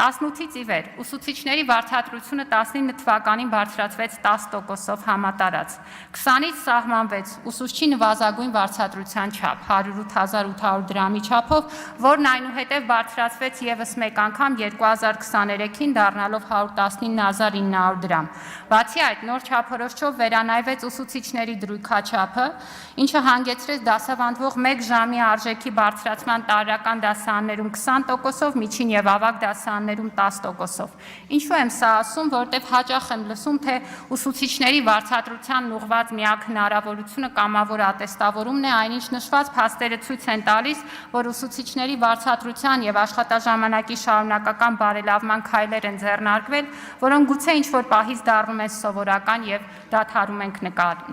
18-ից ի վեր ուսուցիչների վարձատրությունը 19 թվականին բարձրացվեց 10%-ով համատարած, 20-ից սահմանվեց ուսուցչի նվազագույն վարձատրության չափ 108,800 դրամի չափով, որն այնուհետև բարձրացվեց ևս մեկ անգամ 2023-ին դառնալով 119,900 դրամ։ Բացի այդ, նոր չափորոշչով վերանայվեց ուսուցիչների դրույքաչափը, ինչը հանգեցրեց դասավանդվող 1 ժամի արժեքի բարձրացման տարրական դասարաններում 20%-ով, միջին եւ ավագ դասարաններում 10%-ով։ Ինչու եմ սա ասում, որտեղ հաճախ եմ լսում, թե ուսուցիչների վարձատրությանն ուղղված միակ հնարավորությունը կամավոր ատեստավորումն է, այնինչ նշված փաստերը ցույց են տալիս, որ ուսուցիչների վարձատրության եւ աշխատաժամանակի շարունակական բարելավման քայլեր են ձեռնարկվել, որոնք գուցե ինչ-որ պահից դառնում են սովորական եւ դադարում ենք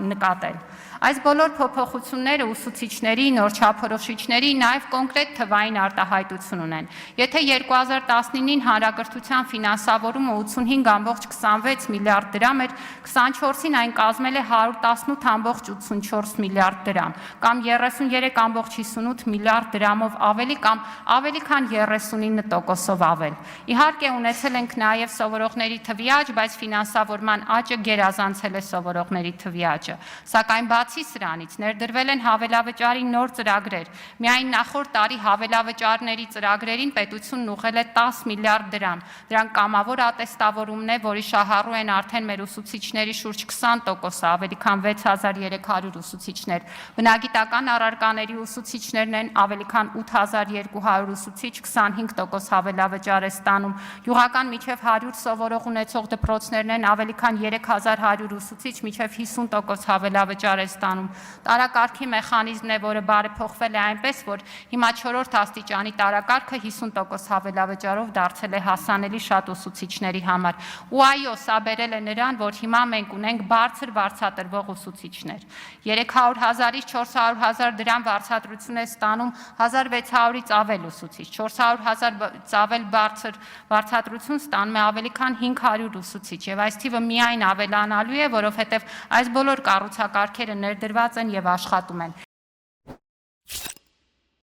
նկատել։ Այս բոլոր փոփոխությունները ուսուցիչների, նոր չափորոշիչների, նաև կոնկրետ թվային արտահայտություն ունեն։ Եթե 2019-ին հանրակրթության ֆինանսավորումը 85,26 միլիարդ դրամ էր, 24-ին այն կազմել է 118,84 միլիարդ դրամ, կամ 33,58 միլիարդ դրամով ավելի կամ ավելի քան 39%-ով ավել։ Իհարկե ունեցել ենք նաև սովորողների թվի աճ, բայց ֆինանսավորման աճը գերազանցել է սովորողների թվի աճը։ Սակայն բացի սրանից ներդրվել են հավելավճարի նոր ծրագրեր։ Միայն նախորդ տարի հավելավճարների ծրագրերին պետությունն ուղղել է 10 միլիարդ դրամ։ Դրանք կամավոր ատեստավորումն է, որի շահառու են արդեն մեր ուսուցիչների շուրջ 20%, ավելի քան 6300 ուսուցիչներ։ Բնագիտական առարկաների ուսուցիչներն են ավելի քան 8200 ուսուցիչ, 25% հավելավճար է ստանում։ Յուղական միջև 100 սովորող ունեցող դպրոցներն են ավելի քան 3100 ուսուցիչ, միջև 50% հավելավճար է ստանում։ Տարակարգի մեխանիզմն է, որը բարեփոխվել է այնպես, որ հիմա 4-րդ աստիճանի տարակարգը 50% հավելավճարով դարձել է հասանելի շատ ուսուցիչների համար։ Ու այո, սա բերել է նրան, որ հիմա մենք ունենք բարձր վարձատրվող ուսուցիչներ։ 300,000-ից 400,000 դրամ վարձատրություն է ստանում 1600-ից ավել ուսուցիչ, 400,000-ից ավել բարձր վարձատրություն ստանում է ավելի քան 500 ուսուցիչ, եւ այս թիվը միայն ավելանալու է, որովհետեւ այս բոլոր կառուցակարգերը ներդրված են եւ աշխատում են։